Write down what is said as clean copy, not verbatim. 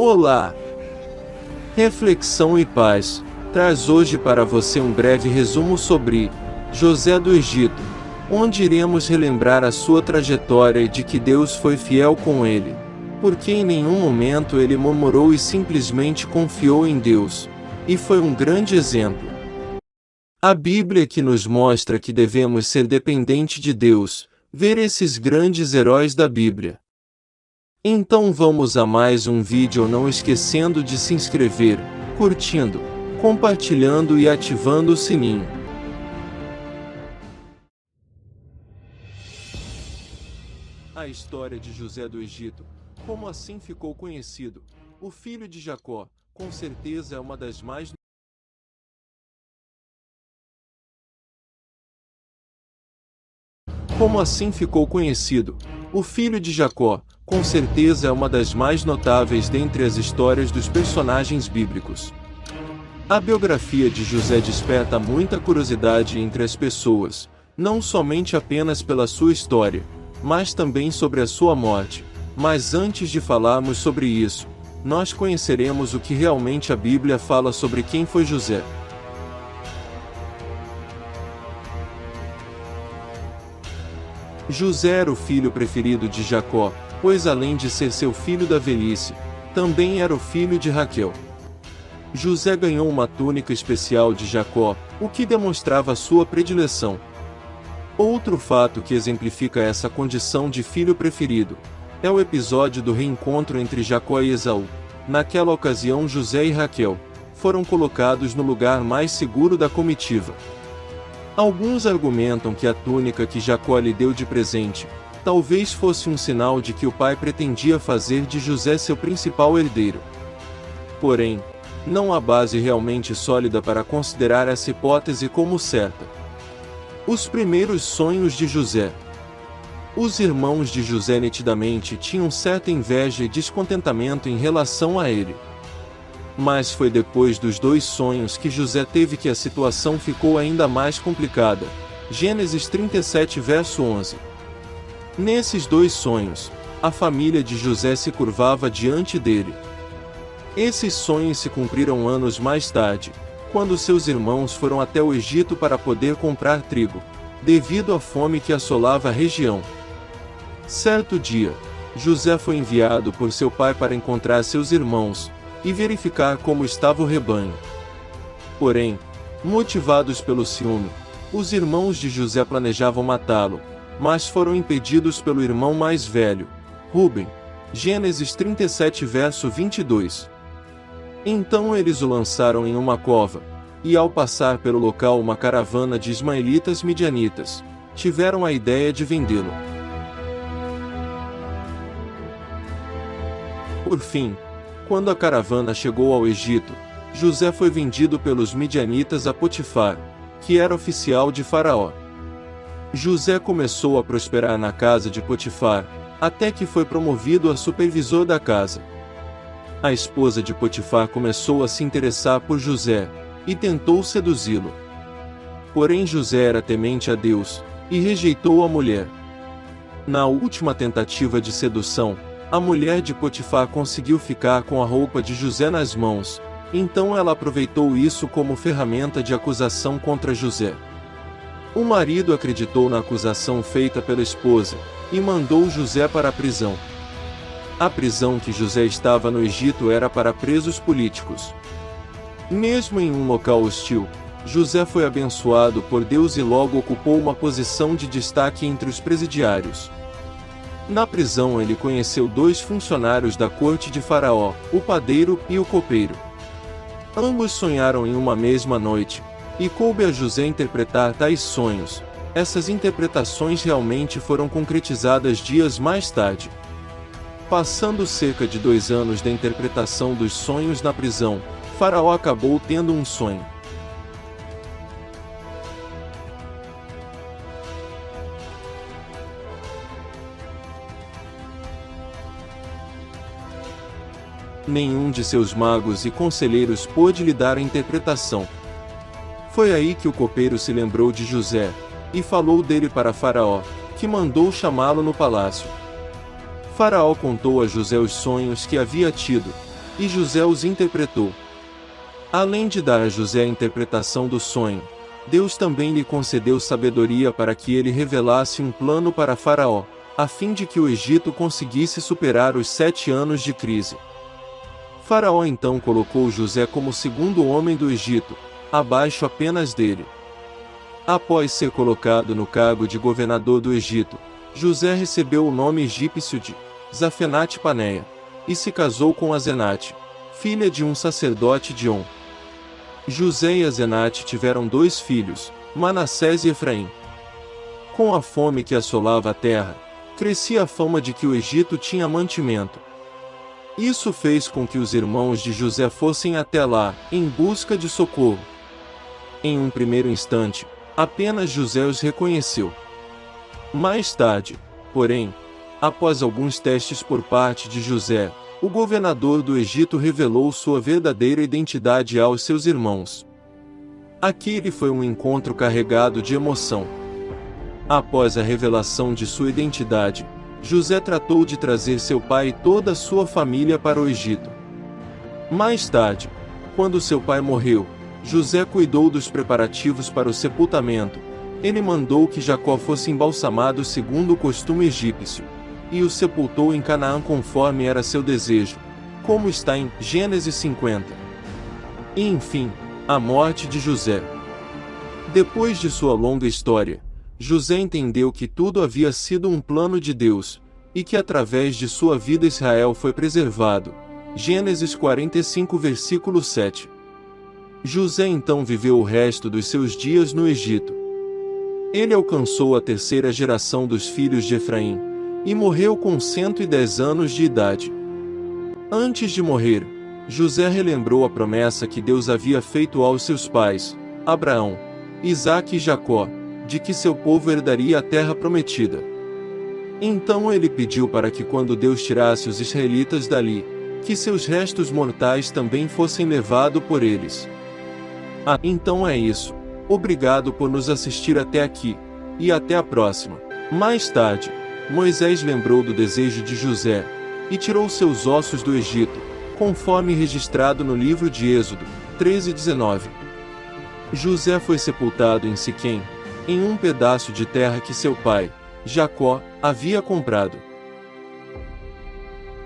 Olá! Reflexão e Paz traz hoje para você um breve resumo sobre José do Egito, onde iremos relembrar a sua trajetória e de que Deus foi fiel com ele, porque em nenhum momento ele murmurou e simplesmente confiou em Deus, e foi um grande exemplo. A Bíblia que nos mostra que devemos ser dependentes de Deus, ver esses grandes heróis da Bíblia. Então vamos a mais um vídeo, não esquecendo de se inscrever, curtindo, compartilhando e ativando o sininho. A história de José do Egito, como assim ficou conhecido, o filho de Jacó, com certeza é uma das mais Como assim ficou conhecido? O filho de Jacó, com certeza é uma das mais notáveis dentre as histórias dos personagens bíblicos. A biografia de José desperta muita curiosidade entre as pessoas, não somente apenas pela sua história, mas também sobre a sua morte. Mas antes de falarmos sobre isso, nós conheceremos o que realmente a Bíblia fala sobre quem foi José. José era o filho preferido de Jacó, pois além de ser seu filho da velhice, também era o filho de Raquel. José ganhou uma túnica especial de Jacó, o que demonstrava sua predileção. Outro fato que exemplifica essa condição de filho preferido é o episódio do reencontro entre Jacó e Esaú. Naquela ocasião, José e Raquel foram colocados no lugar mais seguro da comitiva. Alguns argumentam que a túnica que Jacó lhe deu de presente talvez fosse um sinal de que o pai pretendia fazer de José seu principal herdeiro. Porém, não há base realmente sólida para considerar essa hipótese como certa. Os primeiros sonhos de José. Os irmãos de José nitidamente tinham certa inveja e descontentamento em relação a ele. Mas foi depois dos dois sonhos que José teve que a situação ficou ainda mais complicada. Gênesis 37, verso 11. Nesses dois sonhos, a família de José se curvava diante dele. Esses sonhos se cumpriram anos mais tarde, quando seus irmãos foram até o Egito para poder comprar trigo, devido à fome que assolava a região. Certo dia, José foi enviado por seu pai para encontrar seus irmãos e verificar como estava o rebanho. Porém, motivados pelo ciúme, os irmãos de José planejavam matá-lo, mas foram impedidos pelo irmão mais velho, Rúben. Gênesis 37, verso 22. Então eles o lançaram em uma cova, e ao passar pelo local uma caravana de ismaelitas midianitas, tiveram a ideia de vendê-lo. Por fim, quando a caravana chegou ao Egito, José foi vendido pelos midianitas a Potifar, que era oficial de Faraó. José começou a prosperar na casa de Potifar, até que foi promovido a supervisor da casa. A esposa de Potifar começou a se interessar por José, e tentou seduzi-lo. Porém José era temente a Deus, e rejeitou a mulher. Na última tentativa de sedução, a mulher de Potifar conseguiu ficar com a roupa de José nas mãos, então ela aproveitou isso como ferramenta de acusação contra José. O marido acreditou na acusação feita pela esposa, e mandou José para a prisão. A prisão que José estava no Egito era para presos políticos. Mesmo em um local hostil, José foi abençoado por Deus e logo ocupou uma posição de destaque entre os presidiários. Na prisão ele conheceu dois funcionários da corte de Faraó, o padeiro e o copeiro. Ambos sonharam em uma mesma noite, e coube a José interpretar tais sonhos. Essas interpretações realmente foram concretizadas dias mais tarde. Passando cerca de 2 anos da interpretação dos sonhos na prisão, Faraó acabou tendo um sonho. Nenhum de seus magos e conselheiros pôde lhe dar a interpretação. Foi aí que o copeiro se lembrou de José, e falou dele para Faraó, que mandou chamá-lo no palácio. Faraó contou a José os sonhos que havia tido, e José os interpretou. Além de dar a José a interpretação do sonho, Deus também lhe concedeu sabedoria para que ele revelasse um plano para Faraó, a fim de que o Egito conseguisse superar os 7 anos de crise. Faraó então colocou José como segundo homem do Egito, abaixo apenas dele. Após ser colocado no cargo de governador do Egito, José recebeu o nome egípcio de Zafenate-Paneia, e se casou com Azenate, filha de um sacerdote de On. José e Azenate tiveram 2 filhos, Manassés e Efraim. Com a fome que assolava a terra, crescia a fama de que o Egito tinha mantimento. Isso fez com que os irmãos de José fossem até lá, em busca de socorro. Em um primeiro instante, apenas José os reconheceu. Mais tarde, porém, após alguns testes por parte de José, o governador do Egito revelou sua verdadeira identidade aos seus irmãos. Aquele foi um encontro carregado de emoção. Após a revelação de sua identidade, José tratou de trazer seu pai e toda a sua família para o Egito. Mais tarde, quando seu pai morreu, José cuidou dos preparativos para o sepultamento. Ele mandou que Jacó fosse embalsamado segundo o costume egípcio, e o sepultou em Canaã conforme era seu desejo, como está em Gênesis 50. E enfim, a morte de José. Depois de sua longa história, José entendeu que tudo havia sido um plano de Deus, e que através de sua vida Israel foi preservado. Gênesis 45 versículo 7. José então viveu o resto dos seus dias no Egito. Ele alcançou a 3ª geração dos filhos de Efraim, e morreu com 110 anos de idade. Antes de morrer, José relembrou a promessa que Deus havia feito aos seus pais, Abraão, Isaque e Jacó, de que seu povo herdaria a terra prometida. Então ele pediu para que quando Deus tirasse os israelitas dali, que seus restos mortais também fossem levados por eles. Então é isso. Obrigado por nos assistir até aqui, e até a próxima. Mais tarde, Moisés lembrou do desejo de José, e tirou seus ossos do Egito, conforme registrado no livro de Êxodo 13:19. José foi sepultado em Siquém, em um pedaço de terra que seu pai, Jacó, havia comprado.